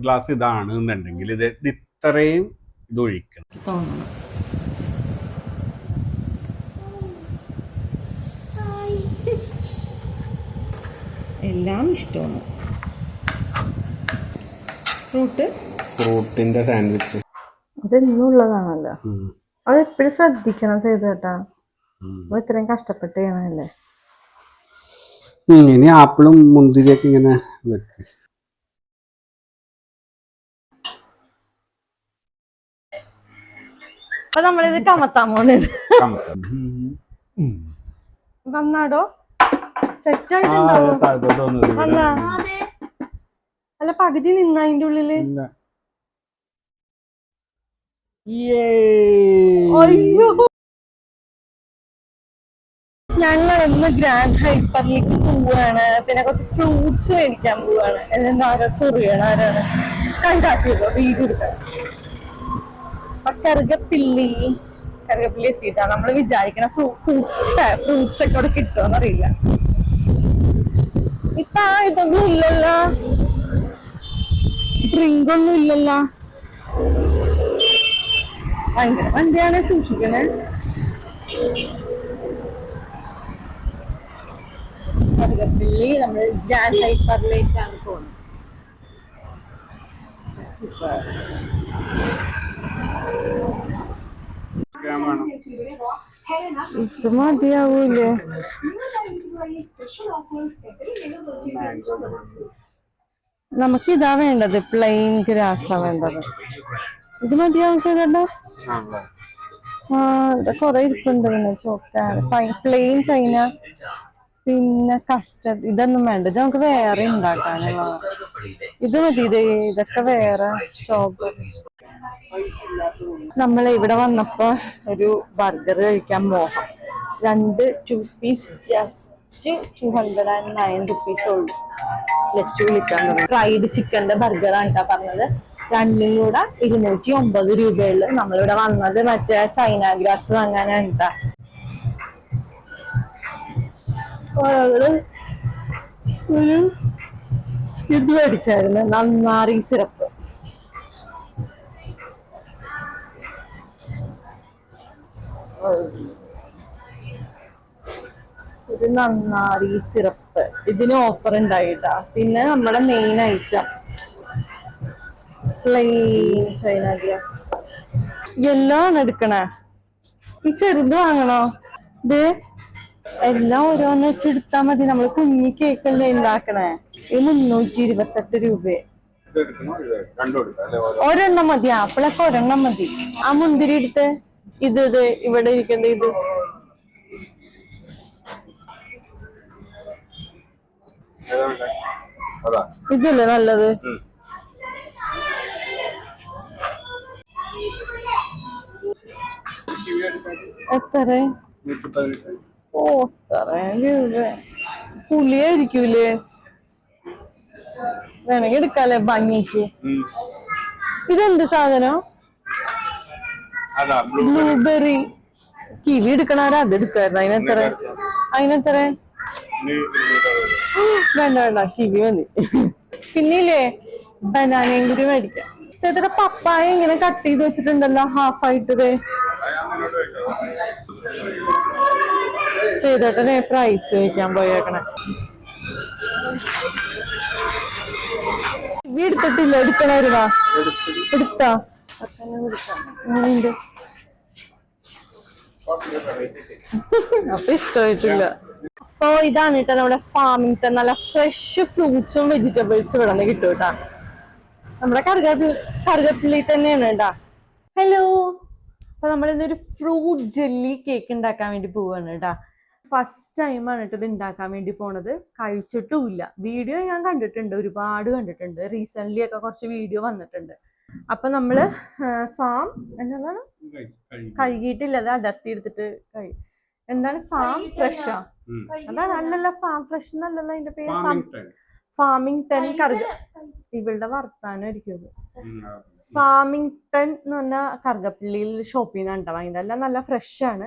Glass ഇതാണ് എന്നുണ്ടെങ്കിൽ ഇത് ഇത്രയും ഇത് ഒഴിക്കണം തോന്നണം. എല്ലാം ഇഷ്ടമാണ്. ഫ്രൂട്ടിന്റെ സാൻഡ്വിച്ച് അതെന്നുള്ളതാണല്ലോ. അത് എപ്പോഴും ശ്രദ്ധിക്കണം ചെയ്തേട്ടാ. ഇത്രയും കഷ്ടപ്പെട്ട് ചെയ്യണല്ലേ. ഇനി ആപ്പിളും മുന്തിരിയൊക്കെ ഇങ്ങനെ വെക്ക്. അപ്പൊ നമ്മളിത് കമത്താൻ പോണത്. വന്നാടോ സെറ്റ് ആയിട്ടുണ്ടാവും. വന്നാ അല്ല പകുതി നിന്ന അതിന്റെ ഉള്ളില്. അയ്യോ, ഞങ്ങൾ ഇന്ന് ഗ്രാൻഡ് ഹൈപ്പറിലേക്ക് പോവാണ്. പിന്നെ കുറച്ച് ഫ്രൂട്ട്സ് മേടിക്കാൻ പോവാണ്. എന്നിട്ട് ആരാ ചൊറിയണം, ആരാണ് കണ്ടാക്കിയതോ വീട് എടുക്കാൻ. കറുകപ്പിള്ളി എത്തിയിട്ടാണ് നമ്മൾ വിചാരിക്കണ ഫ്രൂട്ട്സ് ഒക്കെ അവിടെ കിട്ടുമെന്നറിയില്ല. ഇപ്പൊ ഇതൊന്നും ഇല്ലല്ലോ, ഡ്രിങ്ക് ഒന്നും ഇല്ലല്ലോ. ഭയങ്കര വണ്ടിയാണ്, സൂക്ഷിക്കണേ. കറുകപ്പിള്ളി നമ്മൾ ഗ്രാൻഡ് ഹൈപ്പറിലേക്കാണ് പോകുന്നത്. ഇത് മതിയാവൂലേ? നമുക്ക് ഇതാ വേണ്ടത്, പ്ലെയിൻ ഗ്രാസാ വേണ്ടത്. ഇത് മതിയാവും ചേട്ടാ. ഇവിടെ കൊറേ ഇരിപ്പുണ്ട്. പിന്നെ ചോക്കാണ് പ്ലെയിൻ ചൈന, പിന്നെ കസ്റ്റർഡ്. ഇതൊന്നും വേണ്ട, ഇത് നമുക്ക് വേറെ ഉണ്ടാക്കാനുള്ള. ഇത് മതി, ഇതൊക്കെ വേറെ ഷോപ്പ്. നമ്മൾ ഇവിടെ വന്നപ്പോ ഒരു ബർഗർ കഴിക്കാൻ മോഹം. 2 പീസ് ജസ്റ്റ് 209 rupees ഉള്ളൂ. ലച്ചു വിളിക്കാൻ തുടങ്ങി. ഫ്രൈഡ് ചിക്കന്റെ ബർഗറാണ് കേട്ടാ പറഞ്ഞത്. 2 കൂടെ 209 രൂപയുള്ളു. നമ്മളിവിടെ വന്നത് മറ്റേ ചൈന ഗ്രാസ് വാങ്ങാനാണ് കേട്ടാ. ഒരു ഇത് മേടിച്ചായിരുന്നു, നന്നാറി സിറപ്പ്. ഒരു നന്നാറി സിറപ്പ്, ഇതിന് ഓഫർ ഉണ്ടായിട്ടാ. പിന്നെ നമ്മുടെ main item plain China grass. എല്ലാം ആണ് എടുക്കണേ. ഈ ചെറുത് വാങ്ങണോ? ഇത് എല്ലാം ഓരോന്ന് വെച്ചെടുത്താ മതി. നമ്മള് കുഞ്ഞി കേക്കല്ലേ ഉണ്ടാക്കണേ. ഇത് 328 രൂപ. ഒരെണ്ണം മതി, ആപ്പിളൊക്കെ ഒരെണ്ണം മതി. ആ മുന്തിരി എടുത്ത് ഇത് ഇവിടെ ഇരിക്കണ്ട. ഇതല്ലേ നല്ലത്? എത്ര? ഓ, രൂപ. പുളിയായിരിക്കൂലേ? വേണമെങ്കിൽ എടുക്കാല്ലേ ഭംഗിക്ക്. ഇതെന്ത് സാധനം? ബ്ലൂബെറി. കിവി എടുക്കണവരാ അത് എടുക്കായിരുന്നു. അതിനെത്ര? വേണ്ട, കിവി മതി. പിന്നില്ലേ ബനാനയും കൂടി മേടിക്കാം. ചേട്ടന്റെ പപ്പായ ഇങ്ങനെ കട്ട് ചെയ്ത് വെച്ചിട്ടുണ്ടല്ലോ, ഹാഫായിട്ടത്. ചേട്ടനെ പ്രൈസ് വയ്ക്കാൻ പോയേക്കണേ. കിവി എടുത്തിട്ടില്ല, എടുക്കണവരുതാ. എടുത്താ അപ്പൊ ഇഷ്ടമായിട്ടില്ല. അപ്പൊ ഇതാണ് കേട്ടോ നമ്മുടെ ഫാമിംഗ്. നല്ല ഫ്രഷ് ഫ്രൂട്ട്സും വെജിറ്റബിൾസും ഇവിടെ നിന്ന് കിട്ടും കേട്ടാ. നമ്മുടെ കറുകപ്പിള്ളി തന്നെയാണ് കേട്ടാ. ഹലോ, അപ്പൊ നമ്മളിന്നൊരു ഫ്രൂട്ട് ജെല്ലി കേക്ക് ഉണ്ടാക്കാൻ വേണ്ടി പോവാണ് കേട്ടാ. ഫസ്റ്റ് ടൈമാണ് കേട്ടോ ഇത് ഉണ്ടാക്കാൻ വേണ്ടി പോണത്. കഴിച്ചിട്ടുമില്ല. വീഡിയോ ഞാൻ കണ്ടിട്ടുണ്ട്, ഒരുപാട് കണ്ടിട്ടുണ്ട്. റീസെന്റ് ഒക്കെ കുറച്ച് വീഡിയോ വന്നിട്ടുണ്ട്. അപ്പൊ നമ്മള് ഫാം എന്താണ് കഴുകിയിട്ടില്ല, അത് അടർത്തി എടുത്തിട്ട് എന്താണ് ഫാം ഫ്രഷാ? അതാണ്. അല്ലല്ല, ഫാം ഫ്രഷ് എന്നല്ലല്ലോ അതിന്റെ പേര്. ഫാമിംഗ് 10 ഇവളുടെ വർത്താനായിരിക്കും. ഫാമിംഗ് 10 എന്ന് പറഞ്ഞാൽ കറുകപ്പള്ളിയിൽ ഷോപ്പിൽ നിന്നാണ് കേട്ടോ വാങ്ങിയത്. എല്ലാം നല്ല ഫ്രഷ് ആണ്.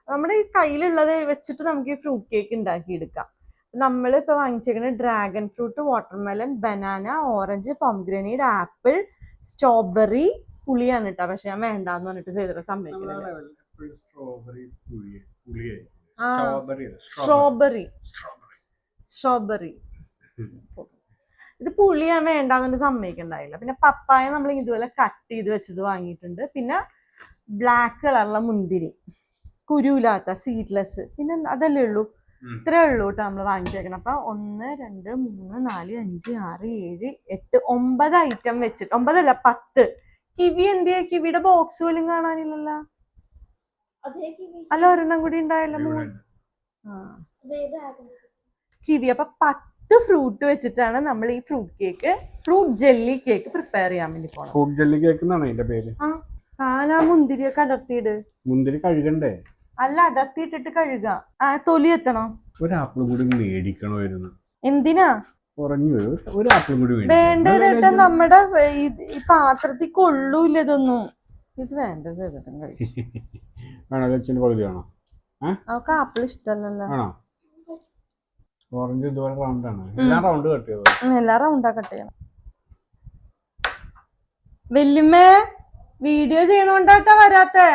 നമ്മുടെ ഈ കയ്യിലുള്ളത് വെച്ചിട്ട് നമുക്ക് ഈ ഫ്രൂട്ട് കേക്ക് ഉണ്ടാക്കി എടുക്കാം. നമ്മളിപ്പോ വാങ്ങിച്ചേക്കുന്ന dragon fruit, watermelon, banana, orange, pomegranate, apple, strawberry പുളിയാണ് കേട്ടോ. പക്ഷെ ഞാൻ വേണ്ടാന്ന് പറഞ്ഞിട്ട് ചെയ്തിട്ട് സമ്മതിക്കുന്നില്ല. സ്ട്രോബെറി ഇത് പുളി ഞാൻ വേണ്ടാന്ന് സമ്മതിക്കണ്ടായില്ല. പിന്നെ പപ്പായ നമ്മൾ ഇതുപോലെ കട്ട് ചെയ്ത് വെച്ചത് വാങ്ങിയിട്ടുണ്ട്. പിന്നെ ബ്ലാക്ക് കളറുള്ള മുന്തിരി, കുരുവില്ലാത്ത സീഡ്ലെസ്. പിന്നെ അതല്ലേ ഉള്ളൂ, ഇത്രേ ഉള്ളൂ കേട്ടോ നമ്മൾ വാങ്ങിച്ചേക്കണം. അപ്പൊ 1 2 3 4 5 6 7 8 9 ഐറ്റം വെച്ചിട്ട്, 9 അല്ല 10. കിവി എന്തിയാ? കിവിയുടെ ബോക്സ് പോലും കാണാനില്ലല്ലോ. അല്ല, ഒരെണ്ണം കൂടി ഉണ്ടായല്ലോ, 3. കിവി. അപ്പൊ 10 ഫ്രൂട്ട് വെച്ചിട്ടാണ് നമ്മൾ ഈ ഫ്രൂട്ട് ജെല്ലി കേക്ക് പ്രിപ്പയർ ചെയ്യാൻ വേണ്ടി പോണം. ഫ്രൂട്ട് ജെല്ലി കേക്ക് എന്നാണ് അതിന്റെ പേര്. ആ മുന്തിരിയൊക്കെ അടർത്തിയിട്. മുന്തിരി കഴുകണ്ടേ? അല്ല, അടർത്തിയിട്ടിട്ട് കഴുകാം. തൊലി എത്തണം. ഒരു ആപ്പിൾ കൂടി മേടിക്കണമായിരുന്നു. എന്തിനാ? ഒരു ആപ്പിൾ കൂടി വേണ്ടത് നമ്മുടെ ഈ പാത്രത്തിൽ കൊള്ളൂല്ല ഇതൊന്നും. ഇത് വേണ്ടത് പകുതിയാണോ? അവർക്ക് ആപ്പിൾ ഇഷ്ടമല്ലല്ലോ. ആണോ? ഓറഞ്ച് ഇതുപോലെ റൗണ്ട് ആണ്. എല്ലാം റൗണ്ട് കട്ട് ചെയ്തോ? എല്ലാം റൗണ്ടാ കട്ട് ചെയ്യണം. വല്യമ്മേ, വീഡിയോ ചെയ്യണോണ്ടാട്ടാ വരാത്തെ.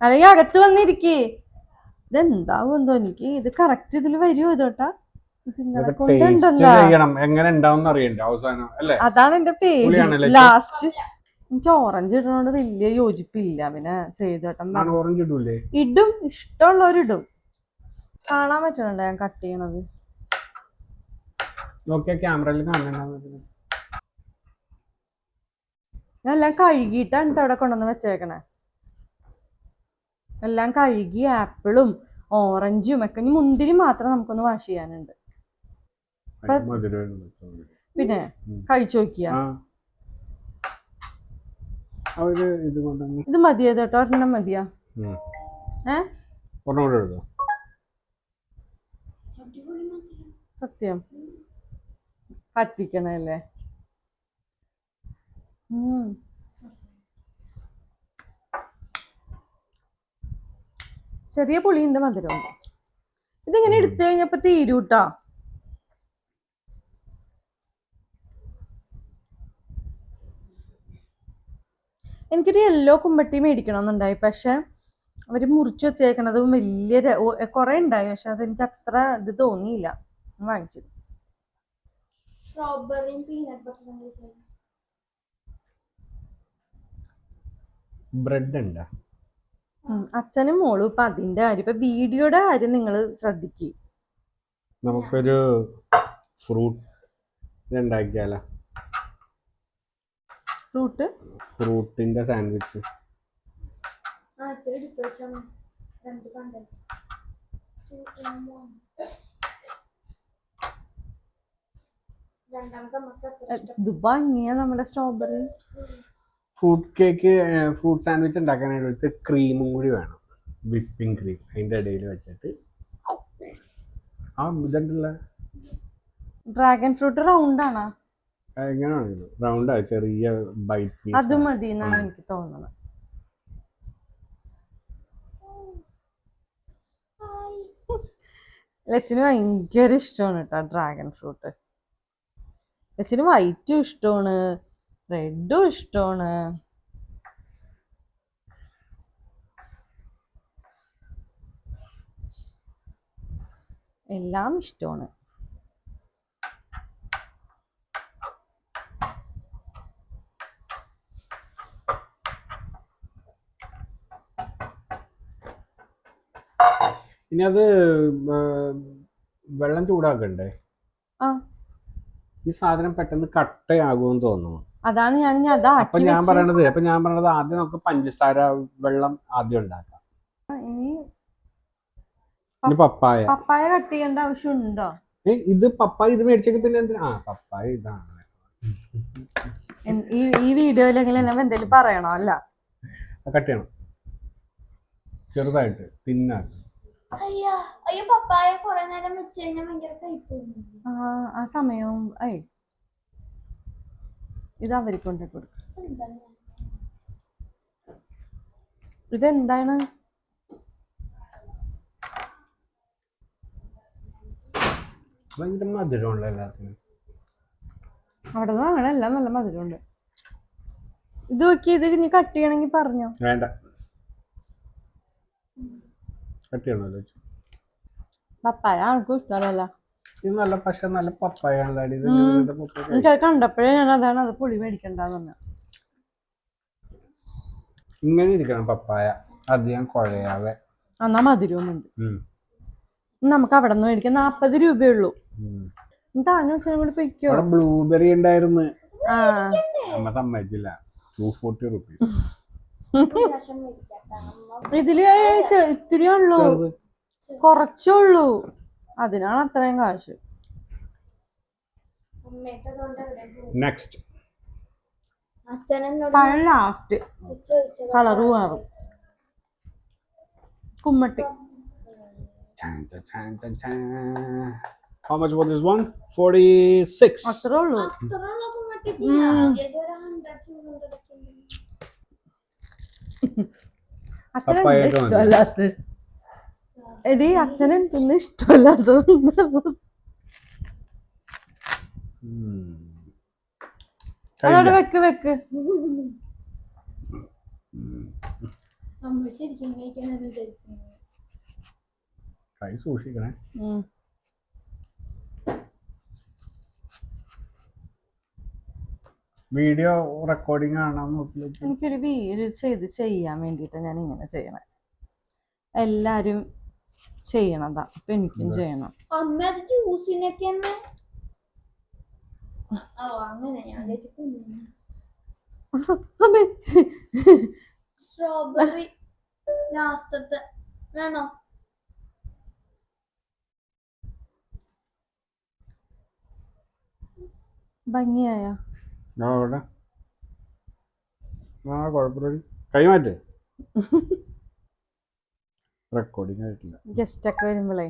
അല്ലെങ്കിൽ അകത്ത് വന്നിരിക്കേ. ഇതെന്താവും എന്തോ, എനിക്ക് ഇത് കറക്റ്റ് ഇതിൽ വരുമോ ഇതോട്ടാ? എങ്ങനെ ഉണ്ടാവും അറിയണ്ടേ അവസാനം അല്ലേ? അതാണ് എന്റെ പേര്. ലാസ്റ്റ് എനിക്ക് ഓറഞ്ച് ഇടുന്നോണ്ട് വലിയ യോജിപ്പില്ല. പിന്നെ ചെയ്തോട്ടം ഇടും, ഇഷ്ടമുള്ളവരിടും. കാണാൻ പറ്റണുണ്ടോ ഞാൻ കട്ട് ചെയ്യണത്? ഞാൻ എല്ലാം കഴുകിയിട്ടാണ് അവിടെ കൊണ്ടുവന്ന് വെച്ചേക്കണേ. എല്ലാം കഴുകി, ആപ്പിളും ഓറഞ്ചും ഒക്കെ. ഇനി മുന്തിരി മാത്രം നമുക്കൊന്ന് വാഷ് ചെയ്യാനുണ്ട്. പിന്നെ കഴിച്ചു നോക്കിയാ ഇത് മതിയോ? കേട്ടോ, ഒരെണ്ണം മതിയാ? സത്യം പറ്റിക്കണല്ലേ. ചെറിയ പുളിയുണ്ട്, മധുരമുണ്ട്. ഇതിങ്ങനെ എടുത്തു കഴിഞ്ഞപ്പോ തീരൂട്ടാ. എനിക്കൊരു യെല്ലോ കുമ്പട്ടി മേടിക്കണമെന്നുണ്ടായി. പക്ഷെ അവര് മുറിച്ചു വെച്ചേക്കണതും വലിയ കൊറേ ഉണ്ടായി. പക്ഷെ അതെനിക്ക് അത്ര ഇത് തോന്നിയില്ല. വാങ്ങിച്ചു. ബ്രെഡ് ഉണ്ടാ? അച്ഛനും മോളും ഇപ്പൊ അതിന്റെ കാര്യം, ഇപ്പൊ വീഡിയോയുടെ കാര്യം നിങ്ങൾ ശ്രദ്ധിക്കുക. നമുക്കൊരു ഫ്രൂട്ട് ഉണ്ടാക്കിയാലോ? ഫ്രൂട്ടിന്റെ സാൻഡ്വിച്ച്. ദുബായ് നമ്മുടെ strawberry fruit cake, fruit sandwich ഉണ്ടാക്കാനായിട്ട് ക്രീമും കൂടി വേണം. വിപ്പിംഗ് ക്രീം അതിന്റെ ഇടയിൽ വെച്ചിട്ട്. ഇതുണ്ടല്ല, ഡ്രാഗൺ ഫ്രൂട്ട് റൗണ്ട് ആണോ? എങ്ങനെയാണെങ്കിലും റൗണ്ടാ, ചെറിയ ബൈറ്റ് പീസ്. അത് മതി എന്നാണ് എനിക്ക് തോന്നുന്നത്. ലച്ചിന് ഭയങ്കര ഇഷ്ടമാണ് കേട്ടോ ഡ്രാഗൺ ഫ്രൂട്ട്. ലച്ചിന് വൈറ്റും ഇഷ്ടമാണ്, റെഡും ഇഷ്ടമാണ്. എല്ലാം ഇഷ്ടമാണ്. ഇനി അത് വെള്ളം ചൂടാക്കണ്ടേ? ഈ സാധനം പെട്ടെന്ന് കട്ടയാകുമെന്ന് തോന്നുന്നു. അതാണ് ഞാൻ അപ്പൊ ഞാൻ പറയണത് ആദ്യം നമുക്ക് പഞ്ചസാര വെള്ളം ആദ്യം ഉണ്ടാക്കാം. ഇനി പപ്പായ കട്ട് ചെയ്യേണ്ട ആവശ്യമുണ്ടോ? ഇത് പപ്പായ ഇത് മേടിച്ചെങ്കിൽ പിന്നെ എന്തിനാ? പപ്പായ ഇതാണ്. ഈ വീഡിയോയിലെങ്കിലും എന്തെങ്കിലും പറയണോ? അല്ല, കട്ട് ചെയ്യണം ചെറുതായിട്ട് തിന്നാക്കി. ആ സമയവും ഇത് അവർക്ക് കൊണ്ടു കൊടുക്കും. ഇതെന്താണ്? ഭയങ്കര മധുരമുള്ള എല്ലാത്തിനും. അവിടെ നിന്ന് അങ്ങനെ എല്ലാം നല്ല മധുരമുണ്ട്. ഇത് നോക്കി, ഇത് നീ കട്ട് ചെയ്യണമെങ്കിൽ പറഞ്ഞോ. വേണ്ട, കട്ട് ചെയ്യണമല്ലോ. പപ്പായ ആർക്കും ഇഷ്ടമല്ല. ഇത് നല്ല പക്ഷെ നല്ല പപ്പായാണല്ലോ. എനിക്കത് കണ്ടപ്പോഴേ ഞാൻ അതാണ് അത് പുളി മേടിക്കണ്ടെന്ന് പറഞ്ഞ. ഇങ്ങനെ ഇരിക്കണം പപ്പായ, അധികം കുഴയാതെ. എന്നാ മധുരവുമുണ്ട്. നമുക്ക് അവിടെ നിന്ന് മേടിക്കാൻ 40 രൂപയുള്ളൂ. താനും കൂടി പൊയ്ക്കോ. ബ്ലൂബെറി ഉണ്ടായിരുന്നു, അമ്മ സമ്മതിച്ചില്ല. 240 റുപ്പീസ്. ഇതില് ഇത്തിരി ഉള്ളൂ, കൊറച്ചുള്ളൂ, അതിനാണ് അത്രയും കാശ്. നെക്സ്റ്റ് പഴം ലാസ്റ്റ് കളറ് മാറും. കുമ്മട്ടി. How much was this one? 46. അത്രേ ഉള്ളൂ. അച്ഛനെ ഇഷ്ടമല്ലാത്ത എടി, അച്ഛനെ എന്തൊന്നും ഇഷ്ടമല്ലാത്തത്. അതോടെ വെക്ക് വെക്ക്. കൈ സൂക്ഷിക്കണേ. വീഡിയോ റെക്കോർഡിംഗ് ആണോ നോക്കി. എനിക്കൊരു വീഡിയോ ചെയ്യാൻ വേണ്ടിട്ട് ഞാൻ ഇങ്ങനെ ചെയ്യണേ. എല്ലാരും ചെയ്യണതാ, അപ്പൊ എനിക്കും ചെയ്യണം. സ്ട്രോബെറി ലാസ്റ്റത്തെ വേണോ? ഭംഗിയായ കുഴപ്പമില്ല. കൈ മാറ്റേ. റെക്കോർഡിംഗ് ആയിട്ടില്ല. ഗസ്റ്റ് ഒക്കെ വരുമ്പോളേ.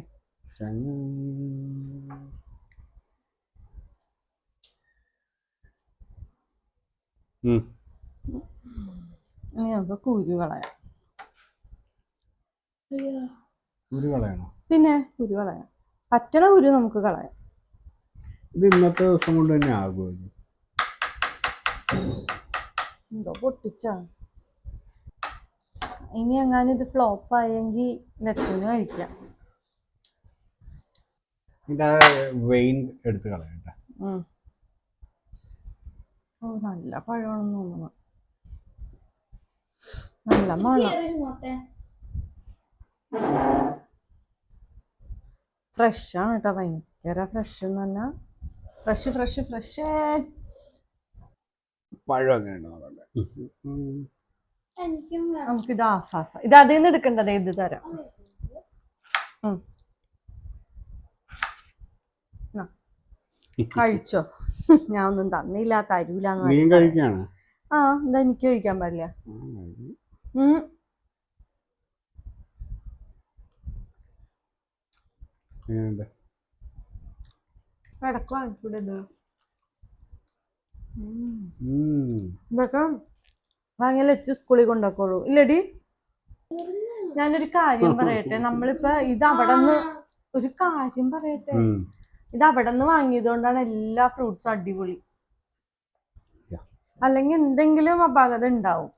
ഇനി നമുക്ക് കുരു കളയാം. കുരു കളയണോ? പിന്നെ കുരു കളയാം, പറ്റണ കുരു നമുക്ക് കളയാം. ഇത് ഇന്നത്തെ ദിവസം കൊണ്ട് തന്നെ ആകുമോ? എന്തോ പൊട്ടിച്ച. ഇനി എങ്ങാനും ഇത് ഫ്ലോപ്പ് ആയെങ്കിൽ ലച്ചുവിന് കഴിക്കാം. വെയിൻ എടുത്ത് കളയട്ടെ. ഓ, നല്ല പഴമാണെന്ന് തോന്നുന്നു. നല്ല മണം. ഫ്രഷാണ് കേട്ടോ, ഭയങ്കര ഫ്രഷ് എന്ന് പറഞ്ഞാൽ ഫ്രഷ് ഫ്രഷ് ഫ്രഷ്. പഴം അങ്ങനെ നമുക്കിത് ആഫാഫ. ഇത് അതിൽ നിന്ന് എടുക്കേണ്ടത്. ഇത് തരാം. കഴിച്ചോ? ഞാൻ ഒന്നും തന്നില്ല, തരൂലെന്ന്. ആ, എന്താ എനിക്ക് കഴിക്കാൻ പാടില്ല? ഇടക്ക് വാങ്ങിക്കൂടെ ഇത്? ഇതൊക്കെ വാങ്ങിയാൽ ലച്ചു സ്കൂളിൽ കൊണ്ടാക്കോളൂ ഇല്ലടി? ഞാനൊരു കാര്യം പറയട്ടെ. നമ്മളിപ്പോ ഇത് അവിടെ നിന്ന് ഒരു കാര്യം പറയട്ടെ. ഇത് അവിടെ നിന്ന് വാങ്ങിയത് കൊണ്ടാണ് എല്ലാ ഫ്രൂട്ട്സും അടിപൊളി. അല്ലെങ്കിൽ എന്തെങ്കിലും അപാകത ഉണ്ടാവും.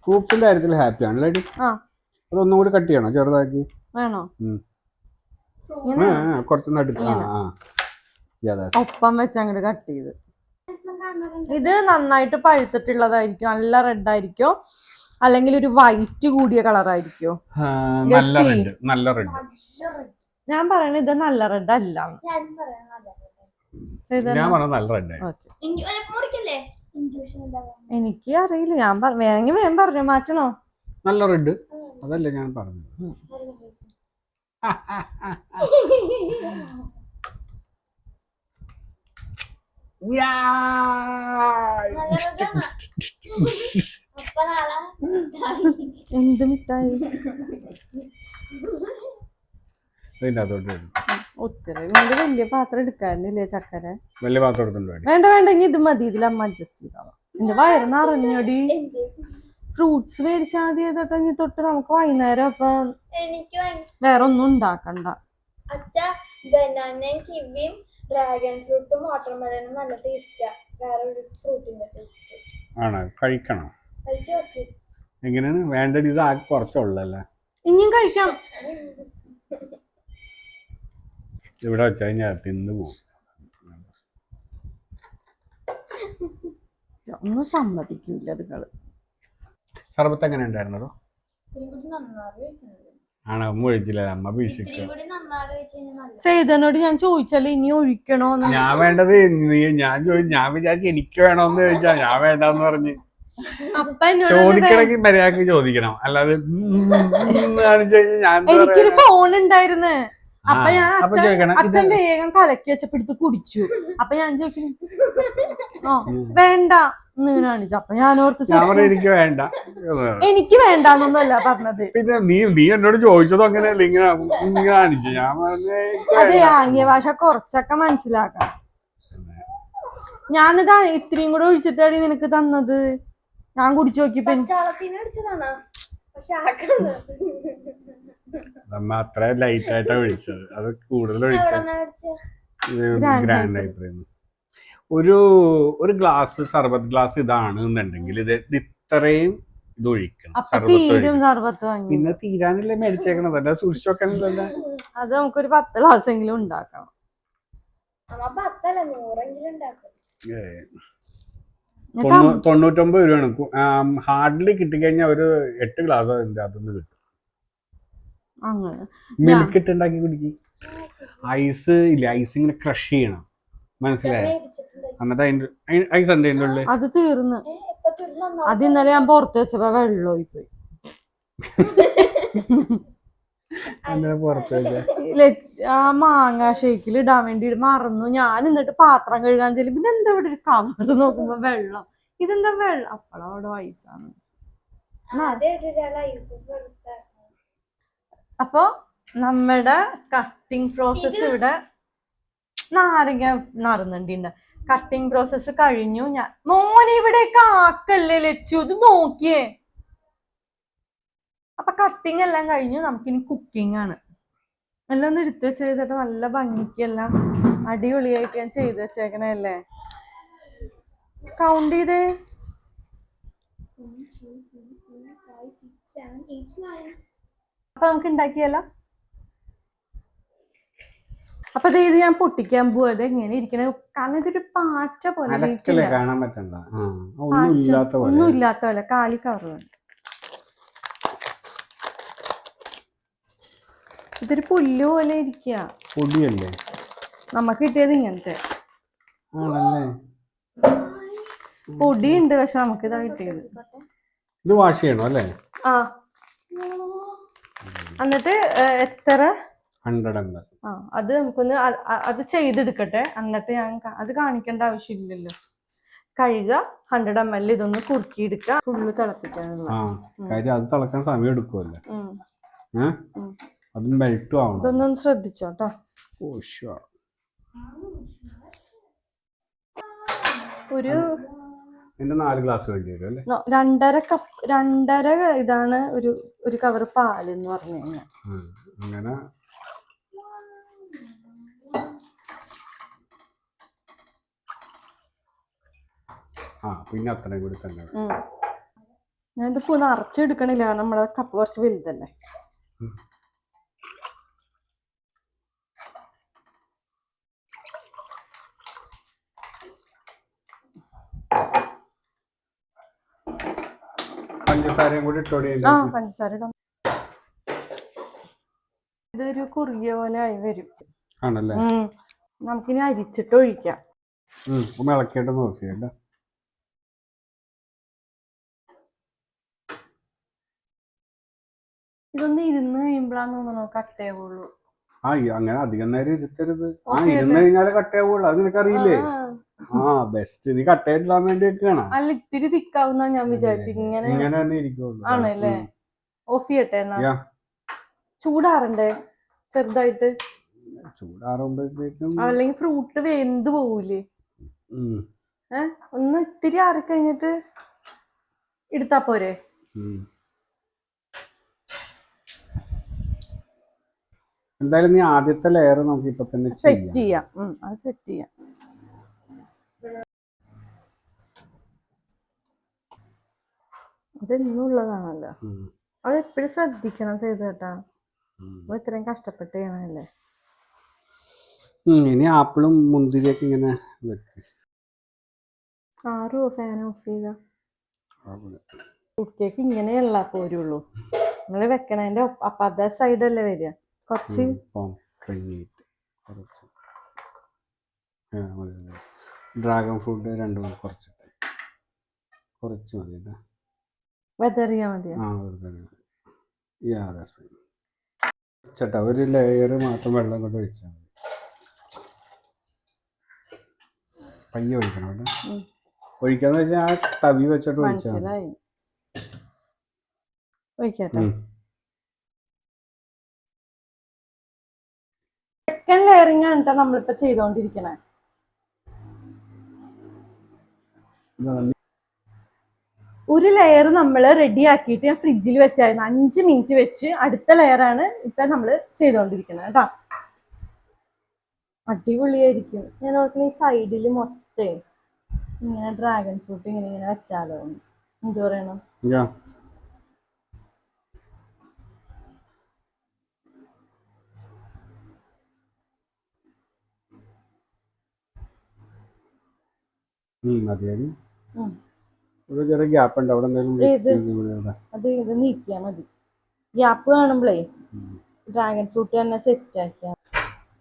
ഫ്രൂട്ട്സിന്റെ കാര്യത്തിൽ ഹാപ്പി ആണ്. അതൊന്നും കൂടി കട്ട് ചെയ്യണോ? ചെറുതാക്കി വേണോ? കുറച്ച് നടുക്ക് ഒപ്പം വെച്ച് അങ്ങോട്ട് കട്ട് ചെയ്ത്. ഇത് നന്നായിട്ട് പഴുത്തിട്ടുള്ളതായിരിക്കും, നല്ല റെഡ് ആയിരിക്കും, അല്ലെങ്കിൽ ഒരു വൈറ്റ് കൂടിയ കളറായിരിക്കും. നല്ല റെഡ്. ഞാൻ പറയണ ഇത് നല്ല റെഡ് അല്ല. എനിക്ക് അറിയില്ല. ഞാൻ വേണമെങ്കിൽ വേഗം പറഞ്ഞു മാറ്റണോ? നല്ല റെഡ് അതല്ലേ ഞാൻ പറഞ്ഞു. എന്ത് മിഠായി? ഒത്തിരി വലിയ പാത്രം എടുക്കാറില്ലേ ചക്കര? വലിയ പാത്രം എടുത്തിട്ടുണ്ട്. വേണ്ട വേണ്ട, ഇനി ഇത് മതി. ഇതിൽ അമ്മ അഡ്ജസ്റ്റ് ചെയ്തോളാം. എന്റെ വയറ് നിറഞ്ഞടി. ഫ്രൂട്ട്സ് മേടിച്ചാൽ മതി. തൊട്ട് ഇനി തൊട്ട് നമുക്ക് വൈകുന്നേരം അപ്പൊ വേറെ ഒന്നും ഉണ്ടാക്കണ്ട. ബനാനയും കിവിയും ഡ്രാഗൺ ഫ്രൂട്ടും വാട്ടർമെലനും നല്ല ടേസ്റ്റാ. വേറെ ഒരു ഫ്രൂട്ടിന്റെ ടേസ്റ്റ്. ആണോ? കഴിക്കണം. കഴിച്ചു നോക്ക്. എങ്ങനെയാണ് വേണ്ടത്? ഇത് ആകെ കുറച്ചുള്ളല്ലേ. ഇനിയും കഴിക്കാം. ഇവിടെ വെച്ച് കഴിഞ്ഞാൽ തിന്നു പോകും. ഒന്നും സമ്മതിക്കൂല നിങ്ങള്. സർബത്ത് എങ്ങനെ ഉണ്ടായിരുന്നോ? ആണോ? അമ്മ ഒഴിച്ചില്ല, അമ്മ വീക്ഷിക്കുക. സേതനോട് ഞാൻ ചോദിച്ചാലേ ഇനി ഒഴിക്കണോന്ന്. ഞാൻ വേണ്ടത് ഞാൻ വിചാരിച്ചു എനിക്ക് വേണോന്ന് ചോദിച്ചാ ഞാൻ വേണ്ടെന്ന് പറഞ്ഞ്. ചോദിക്കണമെങ്കിൽ മര്യാദക്ക് ചോദിക്കണം, അല്ലാതെ കാണിച്ചു കഴിഞ്ഞാൽ ഞാൻ. എനിക്കൊരു ഫോൺ ഉണ്ടായിരുന്നു. അപ്പൊ ഞാൻ അച്ഛൻ വേഗം കലക്കി വെച്ചപ്പോ എടുത്ത് കുടിച്ചു. അപ്പൊ ഞാൻ ചോദിക്കുന്നു വേണ്ട എന്ന് കാണിച്ചു. അപ്പൊ ഞാനോർത്ത് എനിക്ക് വേണ്ട, എനിക്ക് വേണ്ടാന്നൊന്നല്ല പറഞ്ഞത്. പിന്നെ നീ എന്നോട് ചോദിച്ചതോ അങ്ങനെയല്ല, ഇങ്ങനെ കാണിച്ചു. ഞാൻ അതെ, ആംഗ്യ ഭാഷ കുറച്ചൊക്കെ മനസ്സിലാക്കാം. ഞാനിതാ ഇത്രയും കൂടെ ഒഴിച്ചിട്ടാണ് നിനക്ക് തന്നത്. ഞാൻ കുടിച്ചു നോക്കിയപ്പോ നമ്മ അത്ര ലൈറ്റ് ആയിട്ടാ ഒഴിച്ചത്, അത് കൂടുതൽ ഒഴിച്ചത് ഗ്രാൻഡ് ആയിട്ടായിരുന്നു. ഒരു ഗ്ലാസ് സർബത്ത് ഗ്ലാസ് ഇതാണ് എന്നുണ്ടെങ്കിൽ ഇത് ഇത്രയും ഇത് ഒഴിക്കണം. പിന്നെ തീരാനല്ലേ മേടിച്ചേക്കണത്, അല്ല സൂക്ഷിച്ചു വെക്കാനല്ലേ. അത് നമുക്കൊരു 10 ഗ്ലാസ് എങ്കിലും ഉണ്ടാക്കണം. 99 രൂപയാണ്. ഹാർഡ്ലി കിട്ടിക്കഴിഞ്ഞാൽ ഒരു 8 ഗ്ലാസ് അതിന്റെ അതൊന്ന് കിട്ടും. മിൽക്ക് ഇട്ടുണ്ടാക്കി കുടിക്കും. ഐസ് ഇല്ല, ഐസ് ഇങ്ങനെ ക്രഷ് ചെയ്യണം, മനസ്സിലായോ? എന്നിട്ട് ഐസ് ഉണ്ട് അതിന്റെ ഉള്ളിൽ. അത് തീർന്ന് അത് ഇന്നലെ ഞാൻ പുറത്ത് വെച്ചപ്പോ വെള്ളമായി പോയി. ആ മാങ്ങ ഷേക്കിൽ ഇടാൻ വേണ്ടി മറന്നു ഞാൻ. എന്നിട്ട് പാത്രം കഴുകാൻ ചെല്ലുമ്പോ ഇതെന്താ ഇവിടെ ഒരു കവർ നോക്കുമ്പോ വെള്ളം, ഇതെന്താ വെള്ളം? അപ്പോഴവിടെ ഐസാണ്. അപ്പൊ നമ്മുടെ കട്ടിംഗ് പ്രോസസ് ഇവിടെ നാരങ്ങ നടന്നുണ്ട്. കട്ടിംഗ് പ്രോസസ് കഴിഞ്ഞു. ഞാൻ മോനെ ഇവിടെ കാക്കല്ലേ ലച്ചു, ഇത് നോക്കിയേ. അപ്പൊ കട്ടിങ് എല്ലാം കഴിഞ്ഞു. നമുക്കിനി കുക്കിംഗ് ആണ്. എല്ലാം ഒന്ന് എടുത്ത് വെച്ചിട്ട് നല്ല ഭംഗിക്കെല്ലാം അടിപൊളിയായിട്ട് ഞാൻ ചെയ്ത് വെച്ചേക്കണല്ലേ. കൗണ്ട് ചെയ്തേ. അപ്പൊ നമുക്ക് ഉണ്ടാക്കിയല്ലോ. അപ്പൊ ഇത് ഞാൻ പൊട്ടിക്കാൻ പോവാതെ എങ്ങനെ ഇരിക്കണ, കാരണം ഇതൊരു പാറ്റ പോലെ ഒന്നും ഇല്ലാത്ത പോലെ കാലി കവറ്. ഇതൊരു പുല്ല് പോലെ ഇരിക്കുക. പൊടിയല്ലേ നമുക്ക് കിട്ടിയത് ഇങ്ങനത്തെ പൊടിയുണ്ട്, പക്ഷെ നമുക്ക് ഇതാ കിട്ടിയത്. ഇത് വാഷ് ചെയ്യണോ അല്ലേ? ആ, എന്നിട്ട് എത്ര 100 അത് നമുക്കൊന്ന് അത് ചെയ്തെടുക്കട്ടെ. എന്നിട്ട് ഞാൻ അത് കാണിക്കേണ്ട ആവശ്യമില്ലല്ലോ. കഴുകുക, 100 ml ഇതൊന്ന് കുറുക്കിയെടുക്കുക, ഫുള്ള് തിളപ്പിക്കാനുള്ള. അത് തിളക്കാൻ സമയം എടുക്കുമല്ലോ. അതും മെൽറ്റും ആവണം. ഇതൊന്നും ശ്രദ്ധിച്ചോട്ടോ. ഒരു 4 ഗ്ലാസ് വേണ്ടി വരും അല്ലേ? 2.5 കപ്പ്, 2.5 ഇതാണ് ഒരു കവർ പാല് എന്ന് പറഞ്ഞു കഴിഞ്ഞാൽ. അങ്ങനെ പിന്നെ അത്രയും കൂടി തന്നെ. ഞാനിത് നിറച്ചെടുക്കണില്ല, കാരണം നമ്മുടെ കപ്പ് കുറച്ച് വലുതല്ലേ. പഞ്ചസാരയും കൂടി ഇട്ടോടി. പഞ്ചസാര ഇതൊരു കുറുകിയ പോലെ ആയി വരും. ആണല്ലേ? നമുക്കിനി അരിച്ചിട്ട് ഒഴിക്കാം. ഇളക്കിയിട്ട് നോക്കിയല്ല. ഇതൊന്ന് ഇരുന്ന് കഴിയുമ്പോഴാന്ന് തോന്നണോ കട്ടയാവുള്ളൂ. അങ്ങനെ അധികം നേരം ഇരുത്തരുത്. ഇരുന്ന് കഴിഞ്ഞാലേ കട്ടയാവുള്ളൂ, അത് നിനക്കറിയില്ലേ? ബെസ്റ്റ്. നീ കട്ടയായിട്ടിടാൻ വേണ്ടി വെക്കാണ്. അല്ല, ഇത്തിരി തിക്കാവുന്ന ഞാൻ വിചാരിച്ചു. ഇങ്ങനെ തന്നെ ഇരിക്കുള്ളൂ. ആണല്ലേ? ഓഫ് ചെയ്യട്ടെ എന്നാ. ചൂടാറണ്ടേ ചെറുതായിട്ട്? ചൂടാറുമ്പോഴത്തേക്കും അല്ലെങ്കിൽ ഫ്രൂട്ട് വെന്ത് പോവൂലേ? ഒന്ന് ഇത്തിരി ആറിക്കഴിഞ്ഞിട്ട് എടുത്താ പോരെ? എന്തായാലും നീ ആദ്യത്തെ ലെയർ നമുക്ക് ഇപ്പൊ തന്നെ സെറ്റ് ചെയ്യാം. അത് സെറ്റ് ചെയ്യാം. അതെന്നുള്ളതാണല്ലോ. അത് എപ്പോഴും ശ്രദ്ധിക്കണം ചെയ്തേട്ടാ. ഇത്രയും കഷ്ടപ്പെട്ട് ചെയ്യണല്ലേ. ഇനി ആപ്പിളും മുന്തിരിയൊക്കെ ഇങ്ങനെ വെക്കും. ആരോ ഫാൻ ഓഫ് ചെയ്ത ഫ്രൂട്ട് കേക്ക് ഇങ്ങനെയല്ല പോരുള്ളൂ. നമ്മള് വെക്കണതിന്റെ അപ്പത്തെ സൈഡല്ലേ വരിക. കുറച്ച് ഡ്രാഗൺ ഫ്രൂട്ട് രണ്ടും കുറച്ച് മതി. വെതറിയാ മതിയോ? ചേട്ടാ ഒരു ലെയർ മാത്രം വെള്ളം കൊണ്ട് ഒഴിച്ചാൽ മതി. പയ്യെ ഒഴിക്കണം കേട്ടോ. ഒഴിക്കാന്ന് വെച്ചാൽ ആ തവി വെച്ചിട്ട് ഒഴിച്ചാൽ മനസ്സിലായി. ഒഴിക്കട്ടെ. സെക്കൻഡ് ലെയറിംഗ് ആണ് കേട്ടോ നമ്മളിപ്പോ ചെയ്തോണ്ടിരിക്കണേ. ഒരു ലെയർ നമ്മൾ റെഡി ആക്കിയിട്ട് ഞാൻ ഫ്രിഡ്ജിൽ വെച്ചായിരുന്നു. 5 മിനിറ്റ് വെച്ച് അടുത്ത ലെയറാണ് ഇപ്പൊ നമ്മള് ചെയ്തോണ്ടിരിക്കുന്നത് കേട്ടോ. അടിപൊളിയായിരിക്കും. ഞാൻ ഓർക്കുന്ന ഈ സൈഡിൽ മൊത്തം ഇങ്ങനെ ഡ്രാഗൺ ഫ്രൂട്ട് ഇങ്ങനെ വെച്ചാലോ. എന്ത് പറയണം? ചെറിയ ഗ്യാപ്പ് ഉണ്ട് അവിടെ. അത് ഇത് നീക്കിയാ മതി. ഗ്യാപ്പ് കാണുമ്പോഴേ ഡ്രാഗൺ ഫ്രൂട്ട് തന്നെ സെറ്റ് ആക്കിയാ.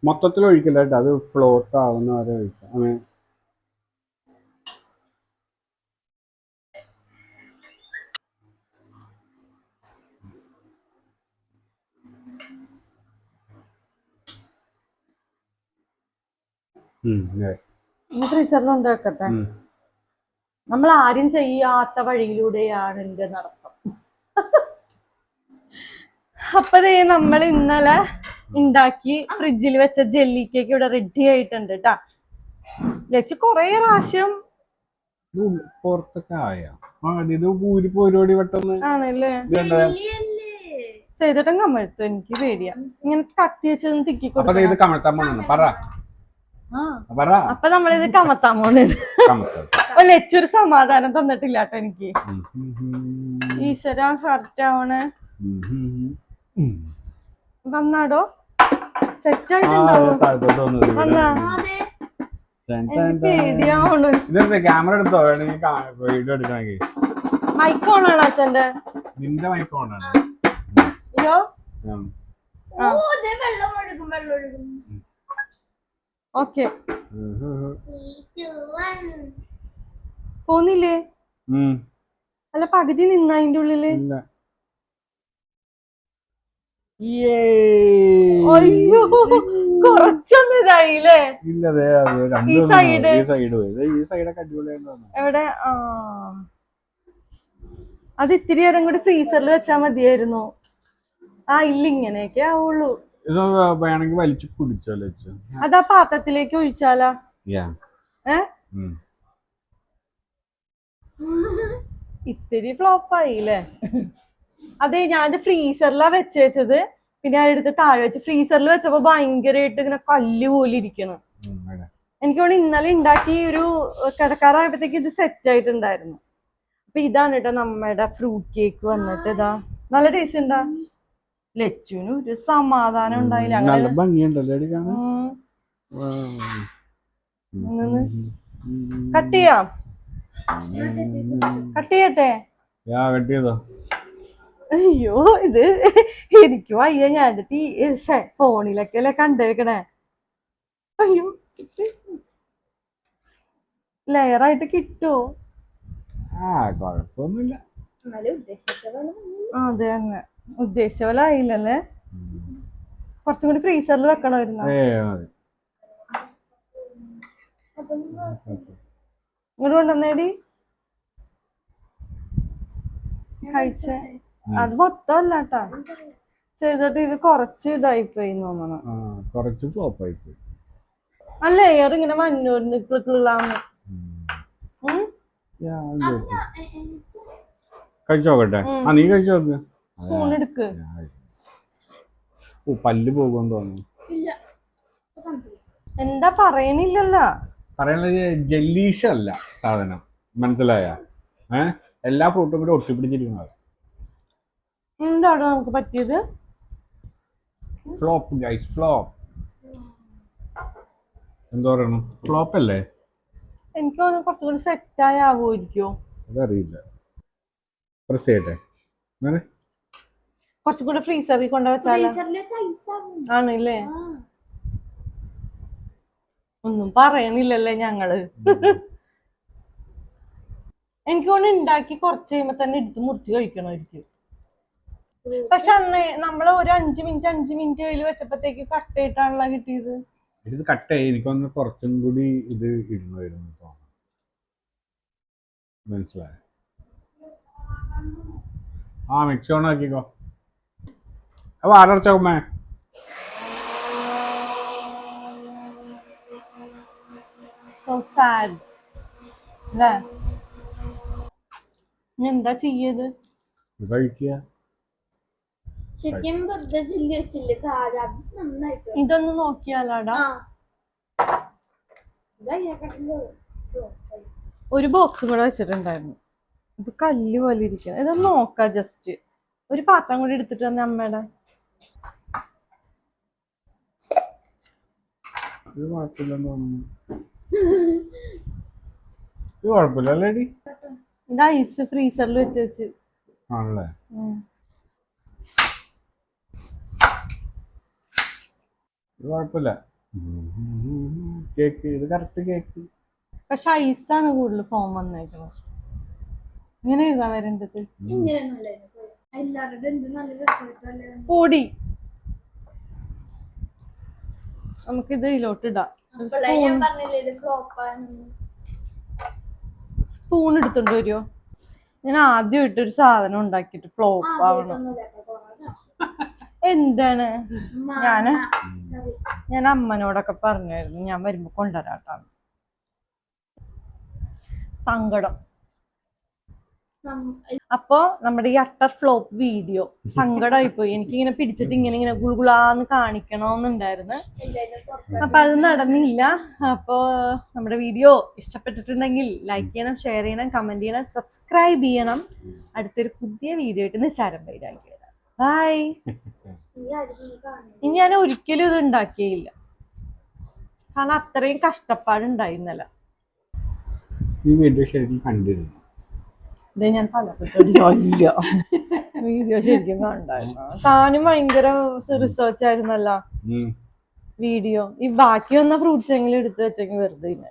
മൊത്തത്തിൽ ഒഴിക്കില്ല കേട്ടോ, അത് ഫ്ലോട്ട് ആവുന്ന വരെ ഒഴിക്കാം. അങ്ങനെ ഫ്രീസറിലുണ്ട് വെക്കട്ടെ. നമ്മൾ ആരും ചെയ്യാത്ത വഴിയിലൂടെയാണ് എന്റെ നടത്തം. അപ്പതേ നമ്മൾ ഇന്നലെ ഉണ്ടാക്കി ഫ്രിഡ്ജിൽ വെച്ച ജെല്ലി കേക്ക് ഇവിടെ റെഡി ആയിട്ടുണ്ട് കേട്ടാ. വെച്ച് കൊറേ പ്രാവശ്യം പുറത്തൊക്കെ ആണല്ലേ ചെയ്തിട്ടും കമഴ്ത്തു. എനിക്ക് പേടിയാ ഇങ്ങനെ കത്തി വെച്ചൊന്നും തിക്കിക്കൊടുക്കും. അപ്പൊ നമ്മളിത് കമത്താൻ പോണത്. ലച്ചൊരു സമാധാനം തന്നിട്ടില്ല കേട്ടോ എനിക്ക്. ഈശ്വര കറക്റ്റ് ആവണേ. വന്നാടോ സെറ്റ് ആയിട്ടുണ്ടാവും. വന്നാ പേടിയാവണ്. ക്യാമറ എടുത്തോ വീഡിയോ എടുക്കണമെങ്കിൽ. മൈക്ക് ഓണാണ് അച്ഛന്റെ. നിന്റെ മൈക്ക് ഓണാണ്. അയ്യോ ഓക്കെ പോന്നില്ലേ? അല്ല പകുതി നിന്ന അതിന്റെ ഉള്ളില്. അയ്യോ കൊറച്ചൊന്നും ഇതായില്ലേ? ഈ സൈഡ് എവിടെ? അത് ഇത്തിരി നേരം കൂടി ഫ്രീസറിൽ വെച്ചാ മതിയായിരുന്നു. ഇല്ല ഇങ്ങനെയൊക്കെ ആവുള്ളൂ. വേണമെങ്കിൽ വലിച്ചു കുടിച്ചോ. അതാ പാത്രത്തിലേക്ക് ഒഴിച്ചാലാ? ഇത്തിരി ഫ്ലോപ്പായില്ലേ? അതെ ഞാൻ ഫ്രീസറിലാ വെച്ചത്. പിന്നെ അതെടുത്ത് താഴെ വെച്ച് ഫ്രീസറിൽ വെച്ചപ്പോ ഭയങ്കരമായിട്ട് ഇങ്ങനെ കല്ല് പോലെ ഇരിക്കണം. എനിക്ക് തോന്നുന്നു ഇന്നലെ ഉണ്ടാക്കി ഒരു കിടക്കാറായപ്പോഴത്തേക്ക് ഇത് സെറ്റ് ആയിട്ടുണ്ടായിരുന്നു. അപ്പൊ ഇതാണ് കേട്ടോ നമ്മുടെ ഫ്രൂട്ട് കേക്ക് വന്നിട്ട്. ഇതാ നല്ല ടേസ്റ്റ് ഉണ്ടാ. ലച്ചുവിന് ഒരു സമാധാനം ഉണ്ടായില്ല. കട്ട് ചെയ്യാം. കട്ട് ചെയ്യട്ടെ? അയ്യോ ഇത് എനിക്ക് വയ്യ. ഞാൻ ഫോണിലൊക്കെ അല്ലേ കണ്ടേക്കണേ. അയ്യോ ലെയറായിട്ട് കിട്ടുമോ? കുഴപ്പമൊന്നുമില്ല. അതെ തന്നെ ഉദ്ദേശിച്ച പോലെ ആയില്ലല്ലേ? കുറച്ചും കൂടി ഫ്രീസറിൽ വെക്കണമായിരുന്നു. ഇങ്ങോട്ട് കൊണ്ടുവന്നേടി കഴിച്ചേ. അത് മൊത്തം അല്ല കേട്ടാ ചെയ്തിട്ട് ഇത് കുറച്ച് ഇതായിപ്പോയി തോന്നണം. ആ ലെയർ ഇങ്ങനെ മഞ്ഞൂരിന് കഴിച്ചോക്കട്ടെ. നീ കഴിച്ചോക്ക്. സ്പൂൺ എടുക്ക്. ഓ പല്ല് പോകുമെന്ന് തോന്നുന്നു. ഇല്ല ഇപ്പൊ കണ്ടില്ല. എന്താ പറയണില്ലല്ലോ. പറയാനുള്ളത് ജെല്ലീഷ് അല്ല സാധനം, മനസ്സിലായ? എല്ലാ ഫ്രൂട്ടും കൂടെ ഒട്ടിപ്പിടിച്ചിരിക്കുന്നത്. എന്താണ് നമുക്ക് പറ്റിയത്? Flop guys, flop. എന്താ പറയണം, ഫ്ലോപ്പ് അല്ലേ? എനിക്ക് തോന്നുന്നു കുറച്ചുകൂടി സെറ്റായി ആവുമായിരിക്കോ? അതറിയില്ല. പ്രസ് ചെയ്യട്ടെ? കുറച്ചും കൂടെ ഫ്രീസറിൽ കൊണ്ടുവച്ചാലോ? ഫ്രീസറിൽ വെച്ച് ഐസ് ആവും. ആണല്ലേ? ആ. ഒന്നും പറയണില്ലല്ലേ ഞങ്ങള്. എനിക്ക് തോന്നുന്നു ഉണ്ടാക്കി കുറച്ച് കഴിയുമ്പോ തന്നെ എടുത്ത് മുറിച്ച് കഴിക്കണമായിരിക്കും. പക്ഷെ അന്ന് നമ്മള് ഒരു 5 മിനിറ്റ് കയ്യിൽ വെച്ചപ്പോഴത്തേക്ക് കട്ടയിട്ടാണല്ലോ കിട്ടിയത്. ഇത് കട്ടായി. എനിക്കൊന്ന് കുറച്ചും കൂടി ഇത് ഇടണമായിരുന്നു തോന്നുന്നു. മനസ്സിലായ? ആ മിക്സി ഓൺ ആക്കിക്കോ. അപ്പൊ ആരടച്ചോമ്മേ? So sad. അല്ലേ? ഇനി എന്താ ചെയ്യത്? കഴിക്കുക. ശരിക്കും വെറുതെ ചില്ലി വെച്ചില്ലേ താഴെ, അത് നന്നായിട്ട്. ഇതൊന്ന് നോക്കിയാലാടാ. ഒരു ബോക്സും കൂടെ വെച്ചിട്ടുണ്ടായിരുന്നു. ഇത് കല്ല് പോലെ ഇരിക്കണം. ഇതൊന്ന് നോക്കാം ജസ്റ്റ്. ഒരു പാത്രം കൂടി എടുത്തിട്ട് തന്നെ അമ്മയുടെ. ഇത് കുഴപ്പമില്ലെന്ന് തോന്നുന്നു. ഇത് കുഴപ്പമില്ല അല്ലേടി? ഇത് ഐസ് ഫ്രീസറിൽ വെച്ച് ആണല്ലേ? ഇത് കുഴപ്പമില്ല. കേക്ക്, ഇത് കറക്റ്റ് കേക്ക്. പക്ഷെ ഐസാണ് കൂടുതൽ ഫോം വന്നേക്കുന്നത്. ഇങ്ങനെ എഴുതാൻ വരേണ്ടത്. പൊടി നമുക്കിത് ഇതിലോട്ട് ഇടാം. സ്പൂൺ എടുത്തോണ്ട് വരുമോ? ഞാൻ ആദ്യം ഇട്ടൊരു സാധനം ഉണ്ടാക്കിട്ട് ഫ്ലോപ്പ് ആവണം. എന്താണ്? ഞാൻ അമ്മനോടൊക്കെ പറഞ്ഞായിരുന്നു ഞാൻ വരുമ്പോ കൊണ്ടുവരാട്ടാണ്. സങ്കടം. അപ്പൊ നമ്മുടെ ഈ അട്ടർ ഫ്ലോപ്പ് വീഡിയോ സങ്കടമായി പോയി. എനിക്കിങ്ങനെ പിടിച്ചിട്ട് ഇങ്ങനെ ഗുൾഗുളാന്ന് കാണിക്കണമെന്നുണ്ടായിരുന്നു. അപ്പൊ അത് നടന്നില്ല. അപ്പോ നമ്മുടെ വീഡിയോ ഇഷ്ടപ്പെട്ടിട്ടുണ്ടെങ്കിൽ ലൈക്ക് ചെയ്യണം, ഷെയർ ചെയ്യണം, കമന്റ് ചെയ്യണം, സബ്സ്ക്രൈബ് ചെയ്യണം. അടുത്തൊരു പുതിയ വീഡിയോ ആയിട്ട് നിസ്സാരം പേരാക്കി വരാം. ബൈ. ഇനി ഞാൻ ഒരിക്കലും ഇത് ഉണ്ടാക്കിയില്ല, കാരണം അത്രയും കഷ്ടപ്പാടുണ്ടായിരുന്നല്ല. ഈ വീഡിയോ ശരിക്കും കണ്ടിരുന്നു. ഇത് ഞാൻ വീഡിയോ ശരിക്കും കണ്ടായിരുന്നു. താനും ഭയങ്കര റിസർച്ച് ആയിരുന്നല്ലോ വീഡിയോ. ഈ ബാക്കി വന്ന ഫ്രൂട്ട്സ് എങ്കിലും എടുത്ത് വെച്ചെങ്കിൽ വെറുതെ ഇല്ല.